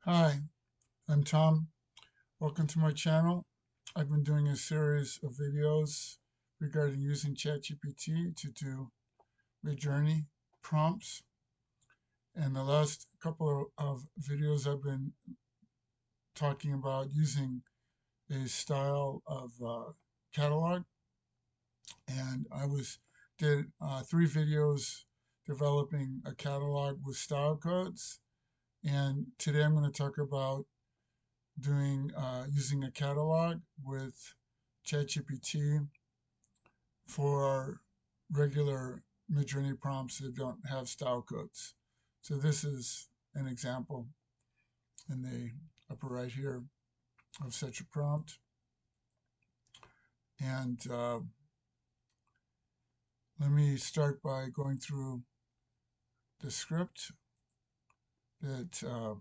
Hi, I'm Tom. Welcome to my channel. I've been doing a series of videos regarding using ChatGPT to do Midjourney prompts. And the last couple of videos I've been talking about using a style of catalog. And did 3 videos developing a catalog with style codes. And today I'm going to talk about doing using a catalog with ChatGPT for regular Midjourney prompts that don't have style codes. So this is an example in the upper right here of such a prompt. And let me start by going through the script that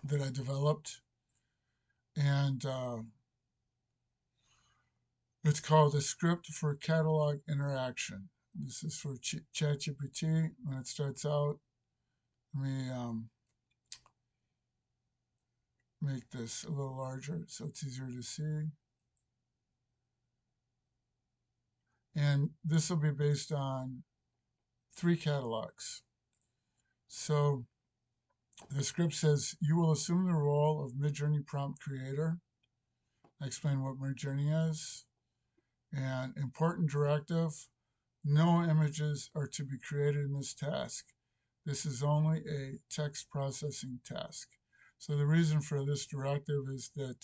that I developed, and it's called a script for catalog interaction. This is for ChatGPT. When it starts out, let me make this a little larger so it's easier to see. And this will be based on 3 catalogs. So the script says you will assume the role of Midjourney prompt creator. I explain what Midjourney is. And important directive, no images are to be created in this task. This is only a text processing task. So the reason for this directive is that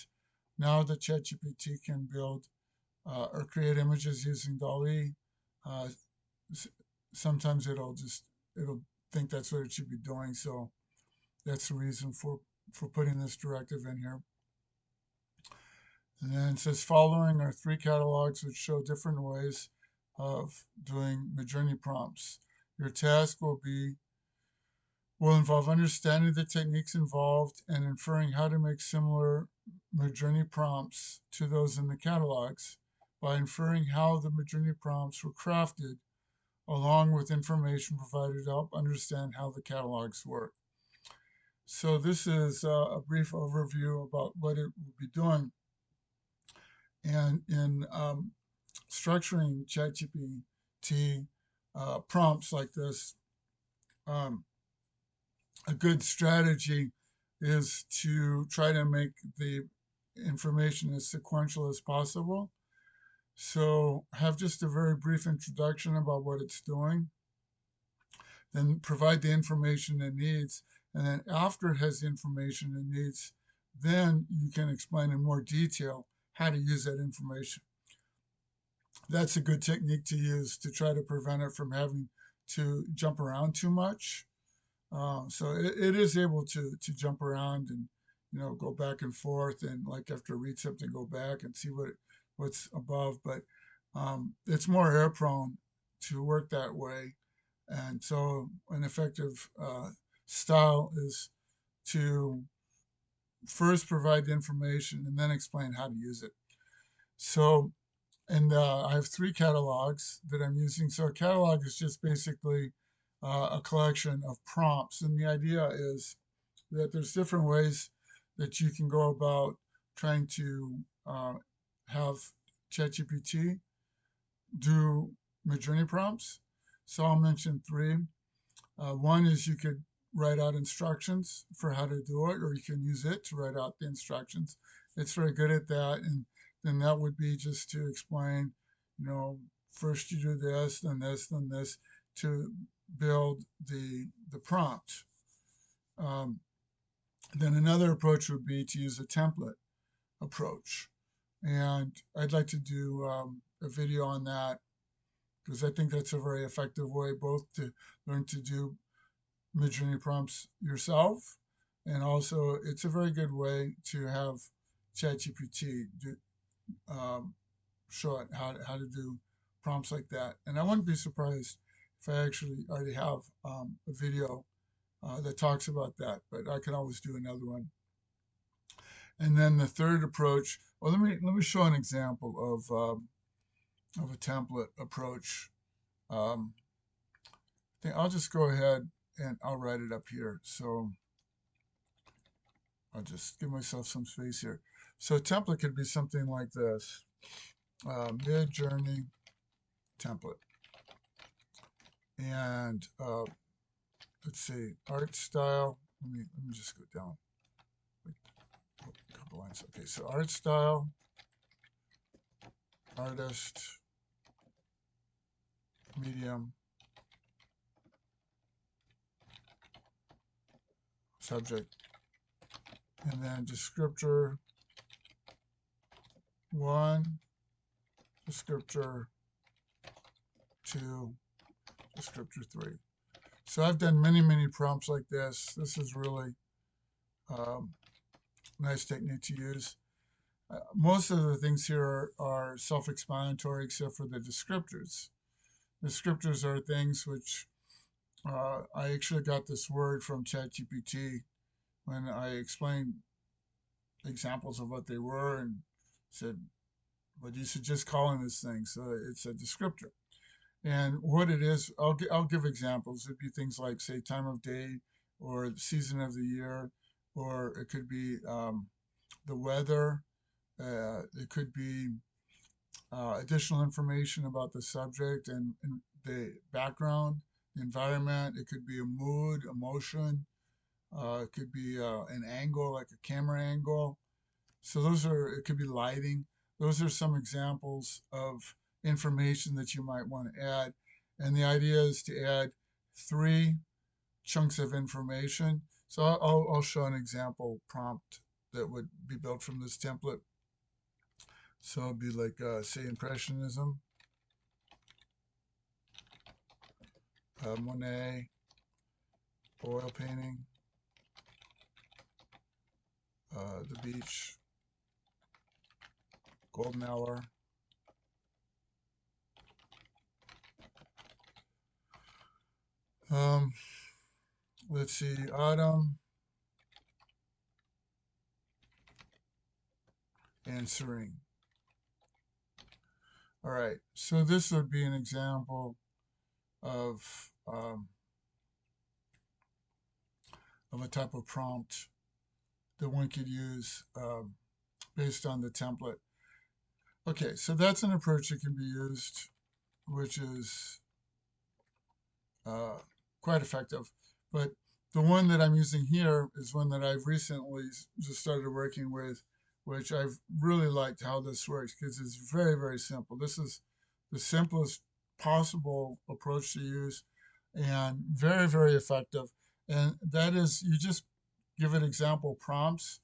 now that ChatGPT can build or create images using DALL-E, uh, sometimes it'll think that's what it should be doing. So that's the reason for putting this directive in here. And then it says following are 3 catalogs which show different ways of doing Midjourney prompts. Your task will involve understanding the techniques involved and inferring how to make similar Midjourney prompts to those in the catalogs by inferring how the Midjourney prompts were crafted along with information provided to help understand how the catalogs work. So this is a brief overview about what it will be doing. And in structuring ChatGPT prompts like this, um, a good strategy is to try to make the information as sequential as possible. So have just a very brief introduction about what it's doing, then provide the information it needs, and then after it has the information it needs, then you can explain in more detail how to use that information. That's a good technique to use to try to prevent it from having to jump around too much. So it is able to jump around and go back and forth, and like after I read something go back and see what's above, but it's more error prone to work that way. And so an effective style is to first provide the information and then explain how to use it. So, and I have 3 catalogs that I'm using. So a catalog is just basically a collection of prompts. And the idea is that there's different ways that you can go about trying to have ChatGPT do Midjourney prompts. So I'll mention 3. One is you could write out instructions for how to do it, or you can use it to write out the instructions. It's very good at that. And then that would be just to explain, first you do this, then this to build the prompt. Um, then another approach would be to use a template approach. And I'd like to do a video on that because I think that's a very effective way both to learn to do Midjourney prompts yourself, and also it's a very good way to have ChatGPT um, show it how to do prompts like that. And I wouldn't be surprised if I actually already have a video that talks about that, but I can always do another one. And then the third approach. Well, let me show an example of a template approach. I think I'll just go ahead and I'll write it up here. So I'll just give myself some space here. So a template could be something like this. Midjourney template. And let's see, art style. Let me just go down a couple lines. Okay, so art style, artist, medium, subject, and then descriptor 1, descriptor 2, descriptor 3. So I've done many prompts like this. This is really nice technique to use. Most of the things here are self-explanatory except for the descriptors. Descriptors are things which I actually got this word from ChatGPT when I explained examples of what they were and said, what you suggest calling this thing? So it's a descriptor. And what it is, I'll give examples. It'd be things like, say, time of day or season of the year, or it could be the weather. It could be additional information about the subject and the background, the environment. It could be a mood, emotion. It could be an angle, like a camera angle. So it could be lighting. Those are some examples of information that you might want to add. And the idea is to add 3 chunks of information. So I'll show an example prompt that would be built from this template. So it'd be like, say, Impressionism, Monet, oil painting, the beach, golden hour, let's see, autumn, and serene. All right, so this would be an example of a type of prompt that one could use based on the template. Okay, so that's an approach that can be used, which is quite effective. But the one that I'm using here is one that I've recently just started working with, which I've really liked how this works because it's very simple. This is the simplest possible approach to use and very effective. And that is, you just give it example prompts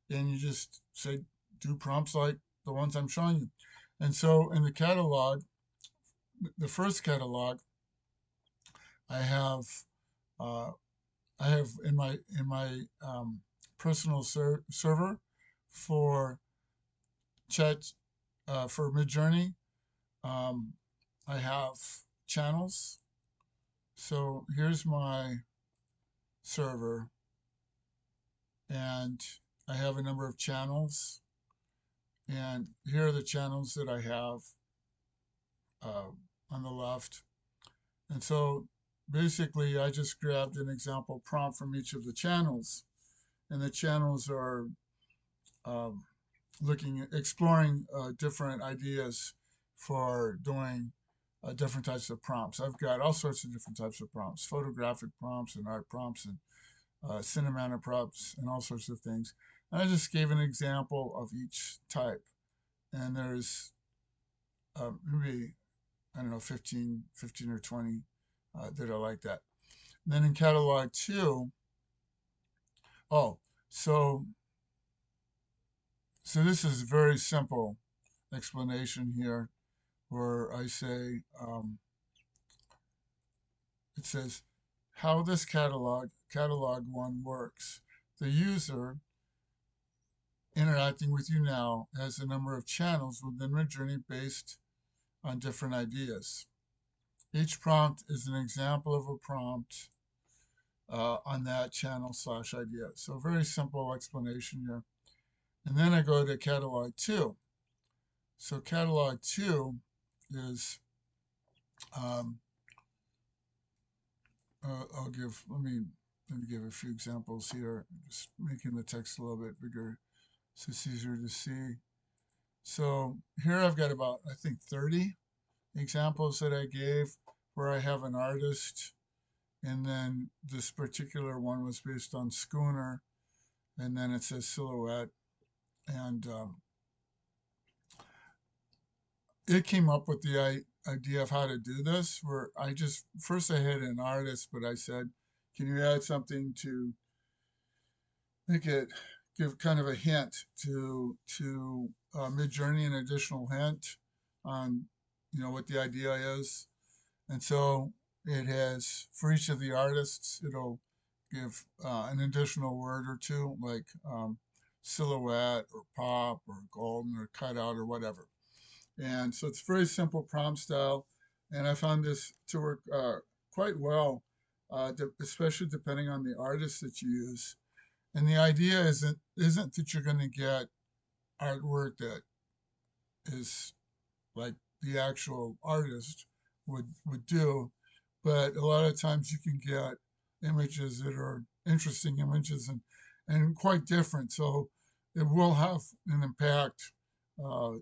and you just say, do prompts like the ones I'm showing you. And so in the catalog, the first catalog, I have uh, in my personal server for chat for Midjourney. Um, I have channels. So here's my server, and I have a number of channels. And here are the channels that I have on the left. And so basically, I just grabbed an example prompt from each of the channels. And the channels are um, exploring different ideas for doing different types of prompts. I've got all sorts of different types of prompts, photographic prompts and art prompts and cinematic prompts and all sorts of things. And I just gave an example of each type. And there's maybe, I don't know, 15 or 20 that are like that. And then in catalog 2, oh, so this is a very simple explanation here where I say, it says how this catalog 1 works. The user interacting with you now has a number of channels within Midjourney based on different ideas. Each prompt is an example of a prompt on that channel / idea. So very simple explanation here. And then I go to catalog 2. So catalog 2 is, let me let me give a few examples here, just making the text a little bit bigger so it's easier to see. So here I've got about, I think, 30 examples that I gave where I have an artist, and then this particular one was based on schooner, and then it says silhouette. And it came up with the idea of how to do this, where I just, first I had an artist, but I said, can you add something to make it, give kind of a hint to Midjourney, an additional hint on, what the idea is. And so it has, for each of the artists, it'll give an additional word or two, like silhouette or pop or golden or cutout or whatever. And so it's very simple prompt style. And I found this to work quite well, especially depending on the artist that you use. And the idea isn't that you're going to get artwork that is like the actual artist would do, but a lot of times you can get images that are interesting images and quite different. So it will have an impact on.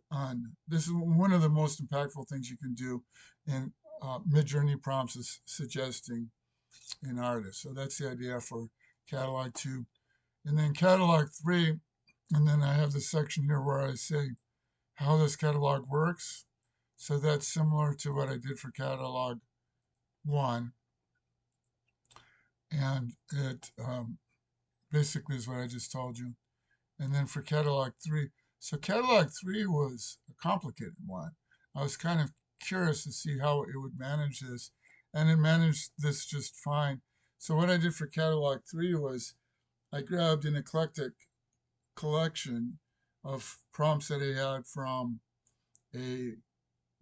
This is one of the most impactful things you can do in Midjourney prompts is suggesting an artist. So that's the idea for catalog 2. And then catalog 3, and then I have this section here where I say how this catalog works. So that's similar to what I did for catalog 1. And it basically is what I just told you. And then for catalog 3, so catalog 3 was a complicated one. I was kind of curious to see how it would manage this, and it managed this just fine. So what I did for catalog 3 was I grabbed an eclectic collection of prompts that I had from a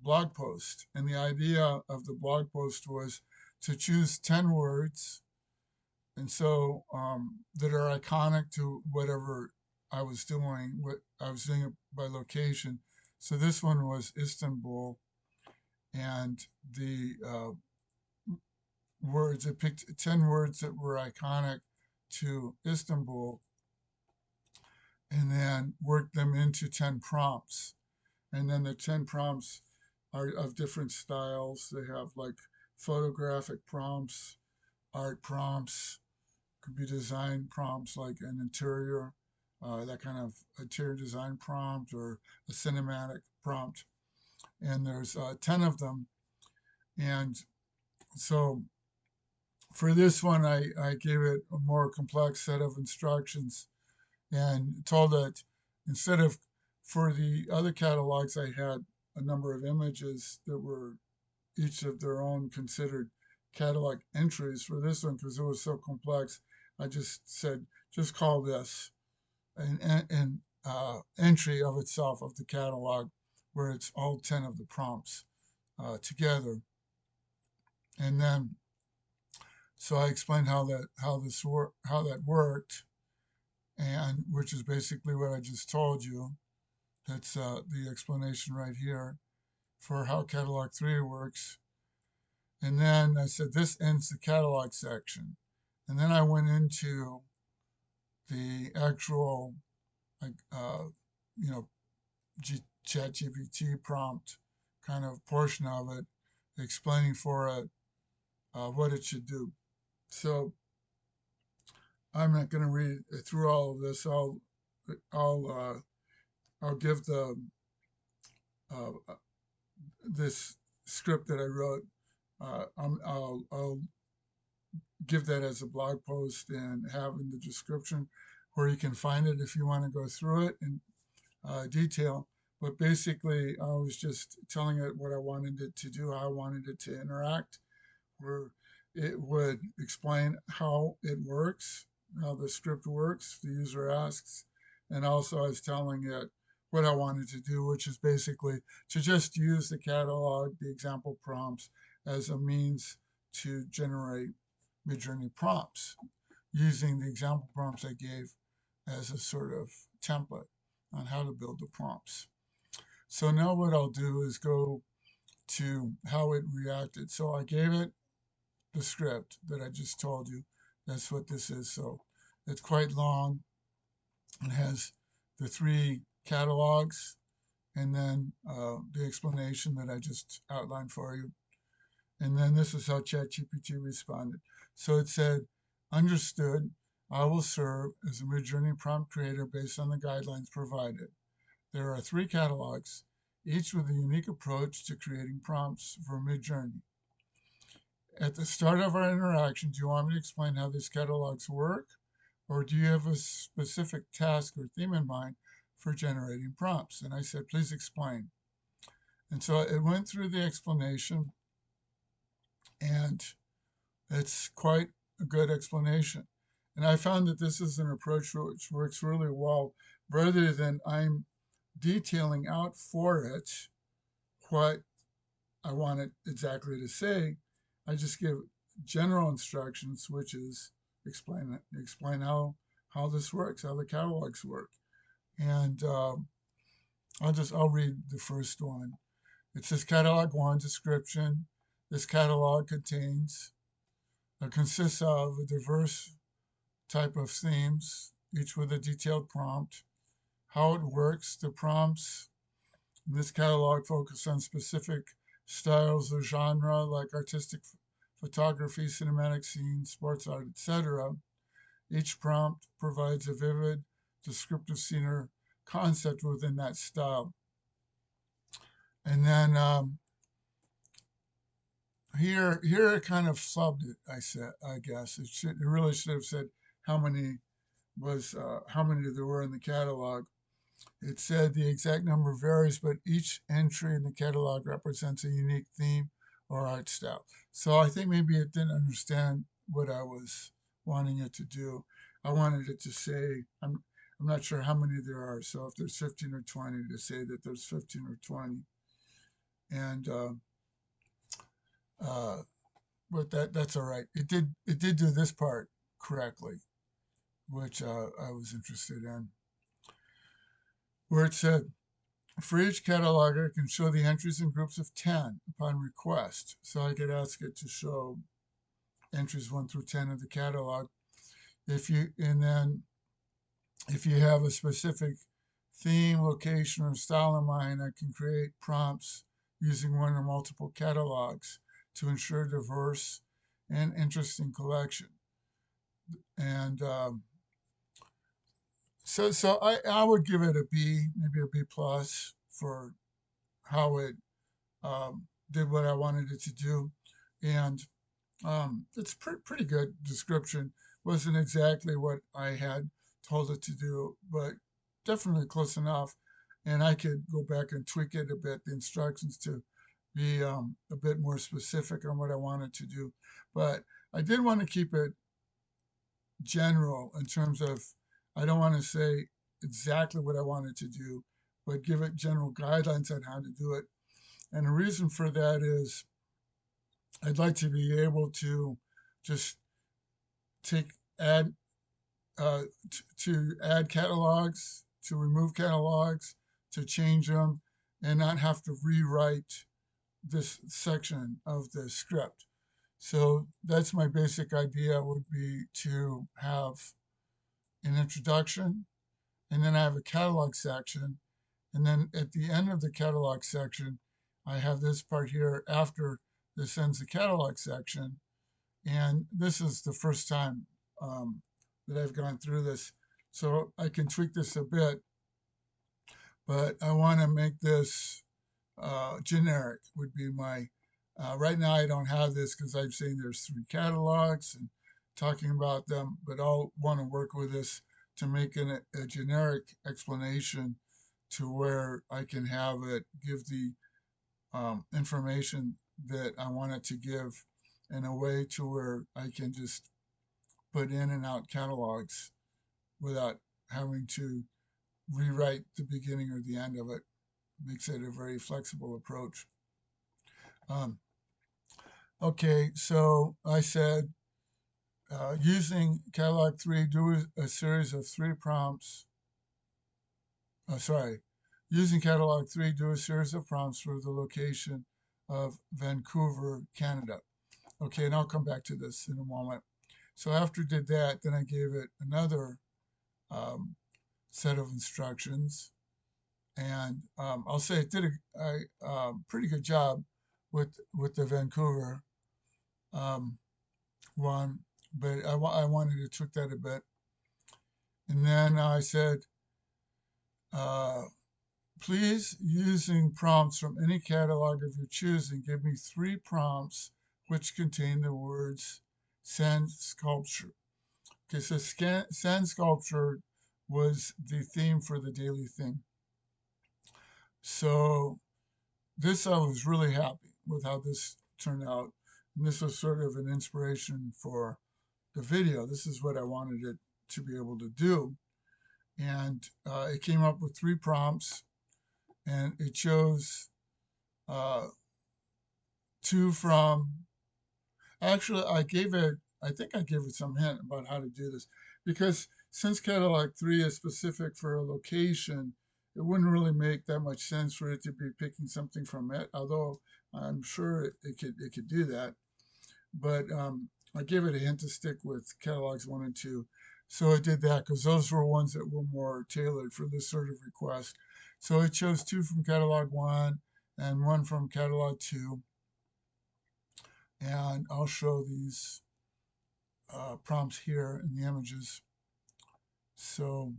blog post. And the idea of the blog post was to choose 10 words, and so that are iconic to whatever I was doing. What I was doing it by location. So this one was Istanbul, and the words, I picked 10 words that were iconic to Istanbul, and then worked them into 10 prompts. And then the 10 prompts are of different styles. They have like photographic prompts, art prompts, could be design prompts like an interior, that kind of interior design prompt, or a cinematic prompt. And there's 10 of them. And so for this one, I gave it a more complex set of instructions and told it, instead of, for the other catalogs, I had a number of images that were each of their own considered catalog entries. For this one, because it was so complex, I just said, just call this an entry of itself of the catalog, where it's all 10 of the prompts together. And then, so I explained how that worked, and which is basically what I just told you. That's the explanation right here for how catalog 3 works. And then I said, this ends the catalog section. And then I went into the actual, like, you know, ChatGPT prompt kind of portion of it, explaining for it what it should do. So I'm not going to read through all of this. I'll give the this script that I wrote. I'll give that as a blog post and have in the description where you can find it if you want to go through it in detail. But basically, I was just telling it what I wanted it to do, how I wanted it to interact, where it would explain how it works, how the script works, the user asks, and also I was telling it what I wanted to do, which is basically to just use the catalog, the example prompts, as a means to generate Midjourney prompts, using the example prompts I gave as a sort of template on how to build the prompts. So now what I'll do is go to how it reacted. So I gave it the script that I just told you. That's what this is. So it's quite long. It has the three catalogs and then the explanation that I just outlined for you. And then this is how ChatGPT responded. So it said, understood, I will serve as a Midjourney prompt creator based on the guidelines provided. There are three catalogs, each with a unique approach to creating prompts for Midjourney. At the start of our interaction, do you want me to explain how these catalogs work? Or do you have a specific task or theme in mind for generating prompts? And I said, please explain. And so it went through the explanation, and it's quite a good explanation. And I found that this is an approach which works really well. Rather than I'm detailing out for it what I want it exactly to say, I just give general instructions, which is explain how this works, how the catalogs work. And I'll read the first one. It says catalog one description. This catalog consists of a diverse type of themes, each with a detailed prompt. How it works, the prompts in this catalog focus on specific styles or genre like artistic photography, cinematic scenes, sports art, etc. Each prompt provides a vivid, descriptive scene or concept within that style. And then here it kind of flubbed it. I guess it really should have said how many how many there were in the catalog. It said the exact number varies, but each entry in the catalog represents a unique theme or art style. So I think maybe it didn't understand what I was wanting it to do. I wanted it to say, I'm not sure how many there are. So if there's 15 or 20, to say that there's 15 or 20. And uh, but that's all right. It did do this part correctly, which I was interested in, where it said for each cataloger, it can show the entries in groups of 10 upon request. So I could ask it to show entries 1 through 10 of the catalog. And then if you have a specific theme, location, or style in mind, I can create prompts using one or multiple catalogs to ensure diverse and interesting collection. And so I would give it a B, maybe a B plus for how it did what I wanted it to do. And it's pretty good description. Wasn't exactly what I had told it to do, but definitely close enough. And I could go back and tweak it a bit, the instructions to be a bit more specific on what I wanted to do. But I did want to keep it general in terms of I don't want to say exactly what I wanted to do, but give it general guidelines on how to do it. And the reason for that is I'd like to be able to just take add to add catalogs, to remove catalogs, to change them, and not have to rewrite this section of the script. So that's my basic idea would be to have an introduction, and then I have a catalog section, and then at the end of the catalog section, I have this part here after this ends the catalog section. And this is the first time that I've gone through this. So I can tweak this a bit, but I want to make this generic would be my, right now I don't have this because I'm saying there's three catalogs and talking about them, but I'll want to work with this to make a generic explanation to where I can have it give the information that I want it to give in a way to where I can just put in and out catalogs without having to rewrite the beginning or the end of it. Makes it a very flexible approach. Um, okay, so I said using catalog 3, do a series of 3 prompts. Sorry, using catalog 3, do a series of prompts for the location of Vancouver, Canada. Okay, and I'll come back to this in a moment. So after it did that, then I gave it another um, set of instructions, and I'll say it did a pretty good job with the Vancouver um, one, but I wanted to tweak that a bit. And then I said, uh, please, using prompts from any catalog of your choosing, give me 3 prompts which contain the words sand sculpture. Okay, so sand sculpture was the theme for the daily thing. So this, I was really happy with how this turned out. And this was sort of an inspiration for the video. This is what I wanted it to be able to do. And it came up with 3 prompts, and it chose uh, 2 from, actually, I think I gave it some hint about how to do this, because since catalog 3 is specific for a location, it wouldn't really make that much sense for it to be picking something from it, although I'm sure it could do that. But I gave it a hint to stick with catalogs 1 and 2. So it did that because those were ones that were more tailored for this sort of request. So it chose 2 from catalog 1 and 1 from catalog 2. And I'll show these prompts here in the images. So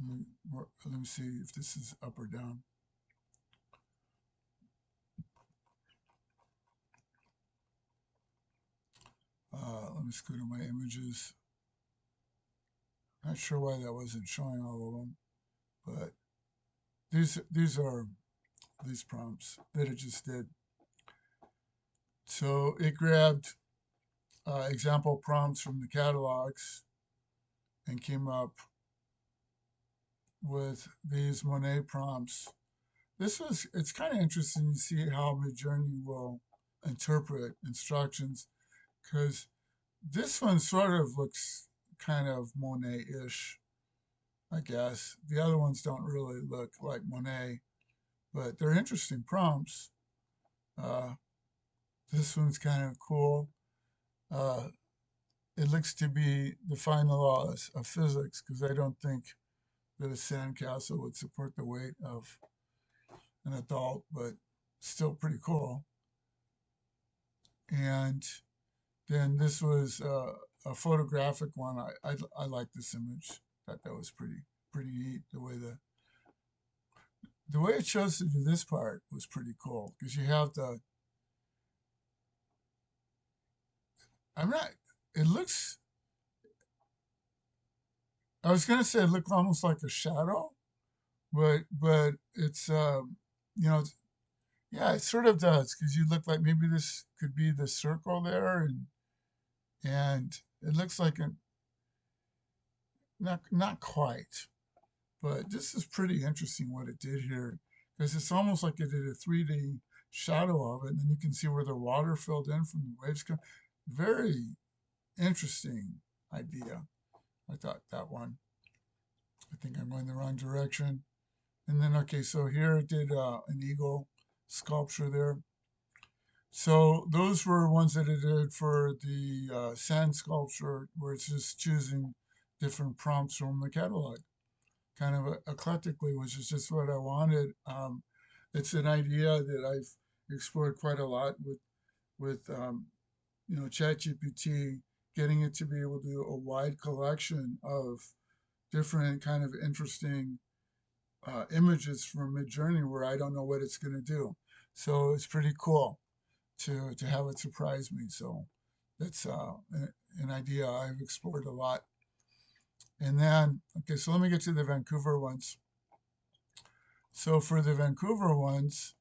let me see if this is up or down. Let me just go to my images. Not sure why that wasn't showing all of them, but these are these prompts that it just did. So it grabbed example prompts from the catalogs and came up with these Monet prompts. It's kind of interesting to see how Midjourney will interpret instructions, because this one sort of looks kind of Monet-ish, I guess. The other ones don't really look like Monet, but they're interesting prompts. Uh, this one's kind of cool. Uh, it looks to be defying the laws of physics, because I don't think that a sandcastle would support the weight of an adult, but still pretty cool. And then this was a photographic one. I like this image. Thought that was pretty neat. The way it chose to do this part was pretty cool, because you have the, I'm not, it looks, I was gonna say it looked almost like a shadow, but it's you know, yeah, it sort of does, because you look like maybe this could be the circle there, and it looks like a, not quite, but this is pretty interesting what it did here, because it's almost like it did a 3D shadow of it, and then you can see where the water filled in from the waves. Very interesting idea. I thought that one. I think I'm going the wrong direction. And then, okay, so here it did an eagle sculpture there. So those were ones that it did for the sand sculpture, where it's just choosing different prompts from the catalog, kind of eclectically, which is just what I wanted. It's an idea that I've explored quite a lot with ChatGPT, getting it to be able to do a wide collection of different kind of interesting images from Midjourney, where I don't know what it's going to do. So it's pretty cool to have it surprise me. So that's an idea I've explored a lot. And then, okay, so let me get to the Vancouver ones. So for the Vancouver ones,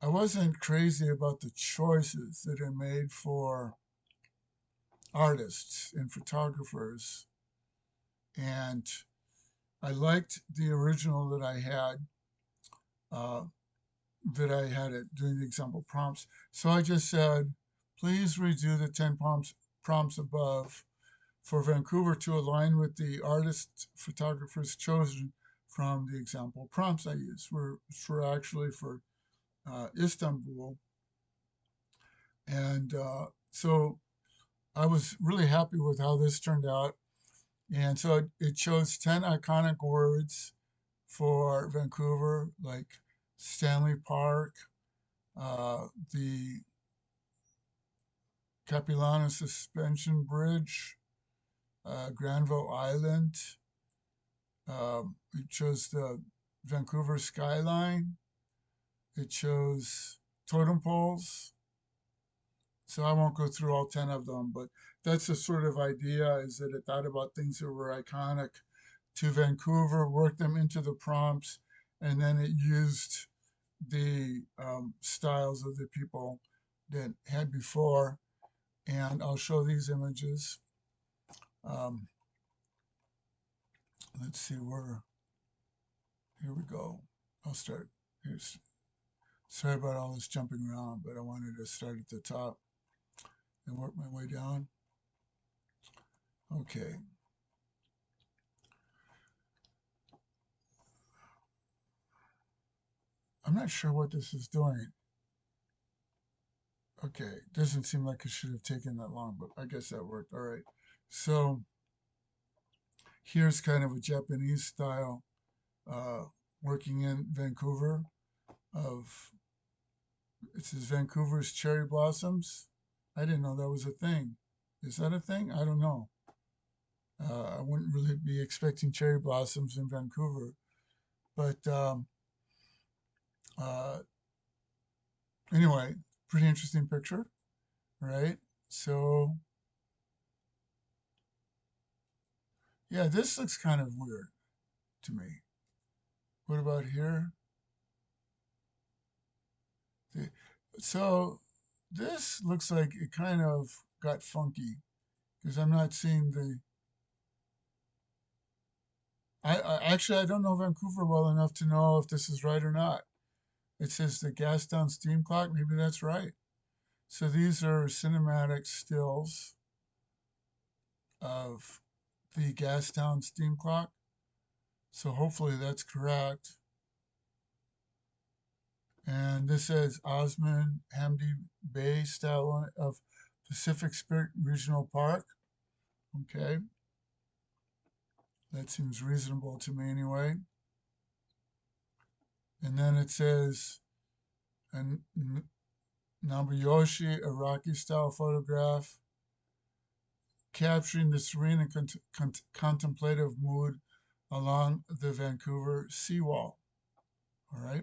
I wasn't crazy about the choices that are made for artists and photographers. And I liked the original uh, that I had it doing the example prompts. So I just said, please redo the 10 prompts above for Vancouver to align with the artist photographers chosen from the example prompts I used, which were actually for Istanbul. And so I was really happy with how this turned out. And so it chose 10 iconic words for Vancouver, like Stanley Park, the Capilano Suspension Bridge, Granville Island. It chose the Vancouver skyline. It chose totem poles. So I won't go through all 10 of them, but that's the sort of idea, is that it thought about things that were iconic to Vancouver, worked them into the prompts, and then it used the styles of the people that had before. And I'll show these images. Um, let's see where, here we go. I'll start. Here's, sorry about all this jumping around, but I wanted to start at the top and work my way down. Okay. I'm not sure what this is doing. Okay, doesn't seem like it should have taken that long, but I guess that worked. All right. So here's kind of a Japanese style uh, working in Vancouver of, it says Vancouver's cherry blossoms. I didn't know that was a thing. Is that a thing? I don't know. I wouldn't really be expecting cherry blossoms in Vancouver, but uh, anyway, pretty interesting picture, right? So yeah, this looks kind of weird to me. What about here? The- So this looks like it kind of got funky because I'm not seeing the. Actually, I don't know Vancouver well enough to know if this is right or not. It says the gas down steam clock. Maybe that's right. So these are cinematic stills of the gas down steam clock. So hopefully that's correct. And this says Osmond Hamdi Bay style of Pacific Spirit Regional Park. Okay, that seems reasonable to me anyway. And then it says an Nabuyoshi Iraqi style photograph capturing the serene and contemplative mood along the Vancouver seawall. All right.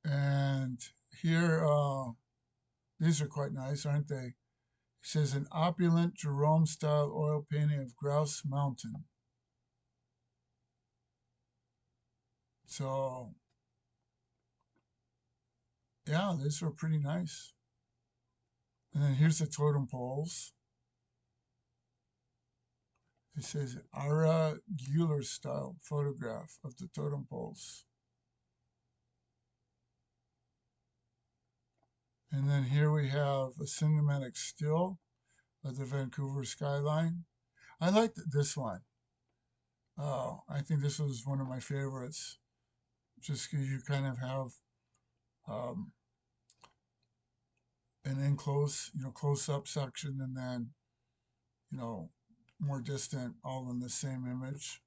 And here, these are quite nice, aren't they? It says an opulent Jerome style oil painting of Grouse Mountain. So, yeah, these are pretty nice. And then here's the totem poles. It says Ara Guler style photograph of the totem poles. And then here we have a cinematic still of the Vancouver skyline. I liked this one. I think this was one of my favorites, just because you kind of have um, an in close, close up section, and then you know more distant, all in the same image.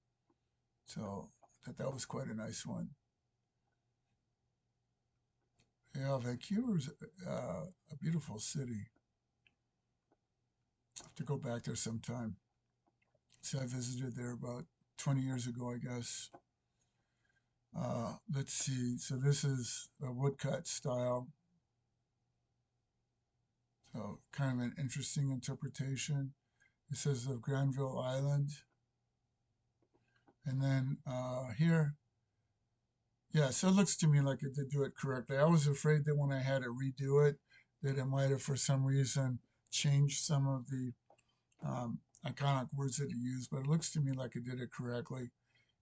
So that was quite a nice one. Yeah, Vancouver's a beautiful city. I have to go back there sometime. So I visited there about 20 years ago, I guess. Let's see. So this is a woodcut style. So kind of an interesting interpretation. It says of Granville Island. And then here, yeah, so it looks to me like it did do it correctly. I was afraid that when I had to redo it, that it might have, for some reason, changed some of the iconic words that it used, but it looks to me like it did it correctly.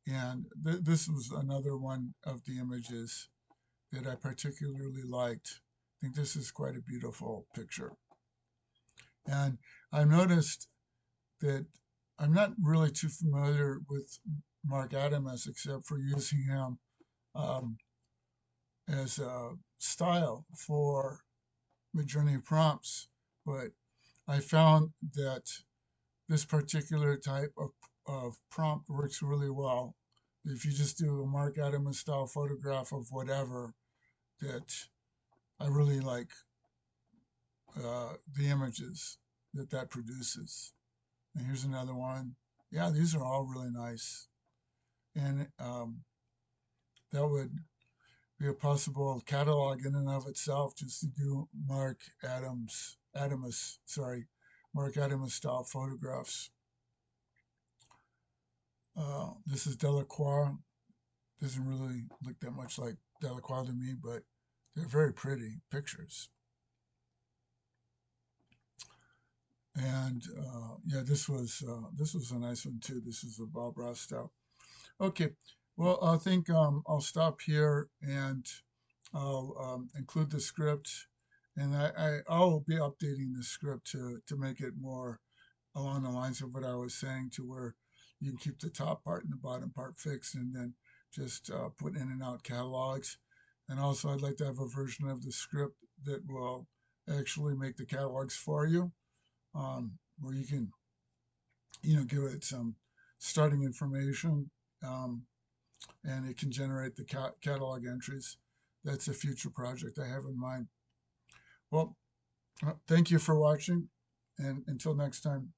And this was another one of the images that I particularly liked. I think this is quite a beautiful picture. And I noticed that I'm not really too familiar with Mark Adamus except for using him um, as a style for Midjourney prompts, but I found that this particular type of prompt works really well. If you just do a Mark Adams style photograph of whatever, that I really like the images that produces. And here's another one. Yeah, these are all really nice. And that would be a possible catalog in and of itself just to do Mark Adams style photographs. This is Delacroix. Doesn't really look that much like Delacroix to me, but they're very pretty pictures. And yeah, this was a nice one too. This is a Bob Ross style. Okay, well, I think I'll stop here and I'll include the script, and I'll be updating the script to make it more along the lines of what I was saying, to where you can keep the top part and the bottom part fixed, and then just put in and out catalogs. And also, I'd like to have a version of the script that will actually make the catalogs for you, where you can, give it some starting information, um, and it can generate the catalog entries. That's a future project I have in mind. Well, thank you for watching, and until next time.